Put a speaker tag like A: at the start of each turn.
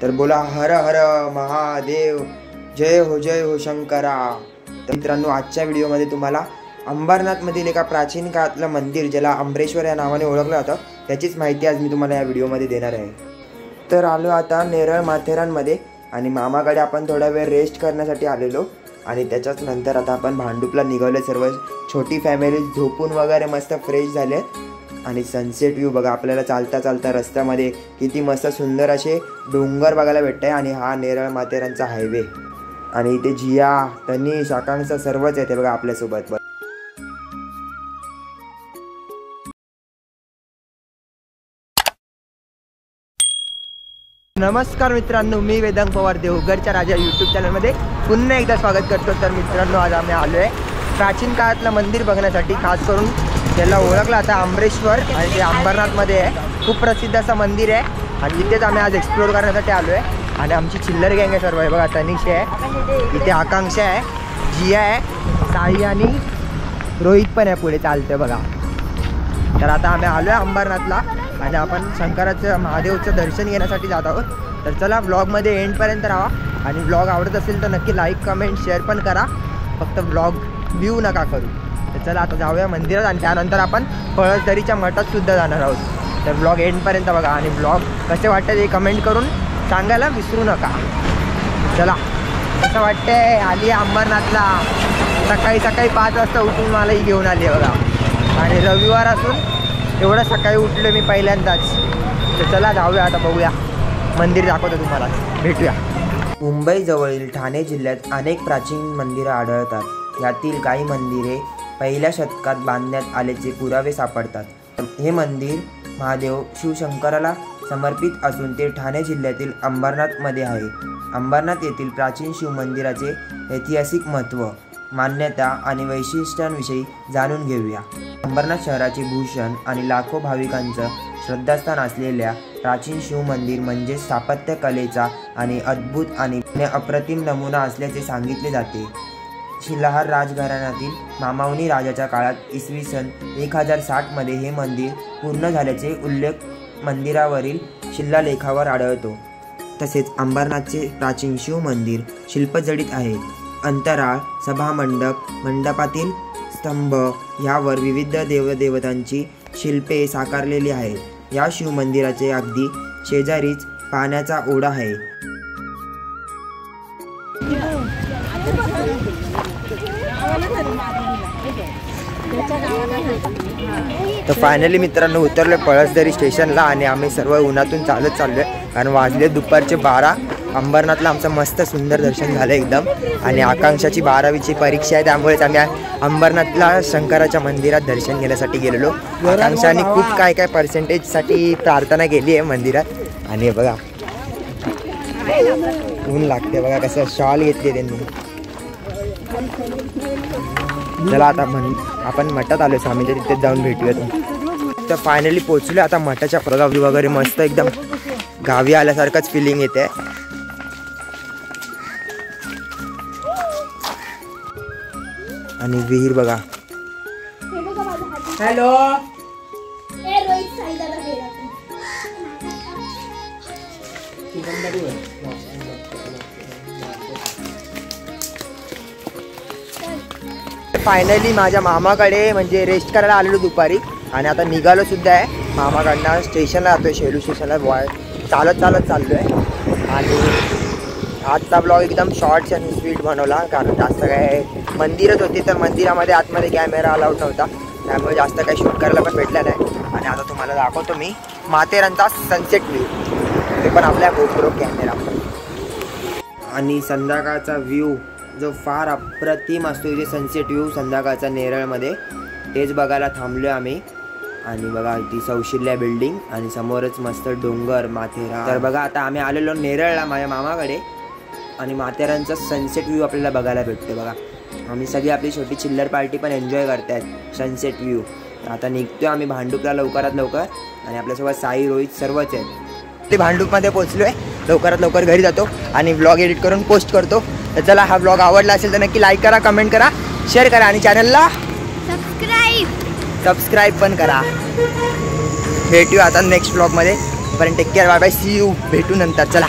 A: तर बोला हर हर महादेव, जय हो शंकरा। तर मित्रांनो, आजच्या व्हिडिओमध्ये तुम्हाला अंबरनाथमधील एका प्राचीन काळातलं मंदिर ज्याला अमरेश्वर या नावाने ओळखलं जातं त्याचीच माहिती आज मी तुम्हाला या व्हिडिओमध्ये देणार आहे। तर आलो आता नेरळ माथेरानमध्ये आणि मामाकडे आपण थोडा वेळ रेस्ट करण्यासाठी आलेलो आणि त्याच्याच नंतर आता आपण भांडुपला निघालो। सर्व छोटी फॅमिली झोपून वगैरे मस्त फ्रेश झाले आणि सनसेट व्ह्यू बघा आपल्याला चालता चालता रस्त्यामध्ये किती मस्त सुंदर असे डोंगर बघायला भेटते। आणि हा नेरळ माथेरानचा हायवे आणि इथे जिया, तनिष, आकांक्षा सर्वच येते बघा आपल्यासोबत। नमस्कार मित्रांनो, मी वेदांग पवार देवघरच्या राजा यूट्यूब चॅनलमध्ये पुन्हा एकदा स्वागत करतो। तर मित्रांनो, आज आम्ही आलो आहे प्राचीन काळातलं मंदिर बघण्यासाठी। खास करून त्याला ओळखलं आता अमरेश्वर आणि ते अंबरनाथमध्ये आहे। खूप प्रसिद्ध असं मंदिर आहे आणि तिथेच आम्ही आज एक्सप्लोर करण्यासाठी आलो आहे। आणि आमची चिल्लर गँग आहे सर्व आहे बघा। तनिष आहे, इथे आकांक्षा आहे, जिया आहे, साई आणि रोहित पण आहे पुढे चालतं बघा। तर आता आम्ही आलो आहे अंबरनाथला आणि आपण शंकराचं महादेवचं दर्शन घेण्यासाठी जात आहोत। तर चला ब्लॉगमध्ये एंडपर्यंत राहा आणि ब्लॉग आवडत असेल तर नक्की लाईक, कमेंट, शेअर पण करा, फक्त ब्लॉग व्ह्यू नका करू। तर चला आता जाऊया मंदिरात आणि त्यानंतर आपण पळसदरीच्या मठात सुद्धा जाणार आहोत। तर ब्लॉग एंडपर्यंत बघा आणि ब्लॉग कसे वाटते ते कमेंट करून सांगायला विसरू नका। चला, कसं वाटतंय? आली अंबरनाथला सकाळी 5 वाजता उठून मला ही घेऊन आली आहे बघा। आणि रविवार असून एवढं सकाळी उठलो मी पहिल्यांदाच। तर चला जाऊया आता, बघूया मंदिर दाखवतो तुम्हाला, भेटूया। मुंबई जवळील ठाणे जिल्ह्यात अनेक प्राचीन मंदिरं आढळतात। यातील काही मंदिरे पहिल्या शतकात बांधण्यात आल्याचे पुरावे सापडतात। हे मंदिर महादेव शिवशंकराला समर्पित असून ते ठाणे जिल्ह्यातील अंबरनाथमध्ये आहे। अंबरनाथ येथील प्राचीन शिवमंदिराचे ऐतिहासिक महत्त्व, मान्यता आणि वैशिष्ट्यांविषयी जाणून घेऊया। अंबरनाथ शहराचे भूषण आणि लाखो भाविकांचं श्रद्धास्थान असलेल्या प्राचीन शिवमंदिर म्हणजे स्थापत्यकलेचा आणि अद्भुत आणि अप्रतिम नमुना असल्याचे सांगितले जाते। शिलाहार राजघराण्यातील मामावनी राजाच्या काळात इसवी सन 1060 मध्ये हे मंदिर पूर्ण झाल्याचे उल्लेख मंदिरावरील शिलालेखावर आढळतो। तसेच अंबरनाथचे प्राचीन शिवमंदिर शिल्पजडित आहे। अंतराळ, सभामंडप, मंडपातील स्तंभ यावर विविध देवदेवतांची शिल्पे साकारलेली आहेत। या शिवमंदिराचे अगदी शेजारीच पाण्याचा ओढा आहे। तर फायनली मित्रांनो उतरलो पळसदरी स्टेशनला आणि आम्ही सर्व उन्हातून चालत चाललोय कारण वाजले दुपारचे 12। अंबरनाथला आमचं मस्त सुंदर दर्शन झालं एकदम। आणि आकांक्षाची 12वीची परीक्षा आहे त्यामुळेच आम्ही अंबरनाथला शंकराच्या मंदिरात दर्शन घेण्यासाठी गेलेलो। आकांक्षाने खूप काय पर्सेंटेजसाठी प्रार्थना केली आहे मंदिरात। आणि बघा ऊन लागते बघा, कसं शॉल घेतली त्यांनी। चला आता आपण मठात आलो, स्वामीच्या तिथे जाऊन भेटूया। तर फायनली पोचलो आता मठाच्या प्रगावी वगैरे मस्त एकदम गावी आल्यासारखंच फिलिंग येते। आणि विहीर बघा।
B: हॅलो,
A: फायनली माझ्या मामाकडे म्हणजे रेस्ट करायला आलेलो दुपारी आणि आता निघालो सुद्धा आहे मामाकडनं। स्टेशनला जातोय, शेलू स्टेशनला चालत चाललो आहे। आणि आजचा ब्लॉग एकदम शॉर्ट्स आणि स्वीट बनवला कारण जास्त काय मंदिरच होती तर मंदिरामध्ये आतमध्ये कॅमेरा अलाउड नव्हता त्यामुळे जास्त काही शूट करायला पण भेटलं नाही। आणि आता तुम्हाला दाखवतो मी माथेरानचा सनसेट व्ह्यू, ते पण आपल्या गोप्रो कॅमेरा। आणि संध्याकाळचा व्ह्यू जो फार अप्रतिम असतो, इथे सनसेट व्ह्यू संध्याकाळचा नेरळमध्ये, तेच बघायला थांबलो आम्ही। आणि बघा ती सौशिल्य बिल्डिंग आणि समोरच मस्त डोंगर माथेरान। तर बघा आता आम्ही आलेलो नेरळला माझ्या मामाकडे आणि माथेरानचा सनसेट व्ह्यू आपल्याला बघायला भेटते बघा। आम्ही सगळी आपली छोटी चिल्लर पार्टी पण एन्जॉय करतायत सनसेट व्ह्यू। आता निघतोय आम्ही भांडुपला लवकरात लवकर आणि आपल्यासोबत साई, रोहित सर्वच आहेत। ते भांडुपमध्ये पोहोचलो आहे, लवकरात लवकर घरी जातो आणि व्लॉग एडिट करून पोस्ट करतो। तर चला, हा व्लॉग आवडला असेल तर नक्की लाईक करा, कमेंट करा, शेअर करा आणि चॅनलला सबस्क्राईब पण करा। भेटूया आता नेक्स्ट व्लॉगमध्ये, पर्यंत take care, bye bye, see you, भेटू नंतर, चला।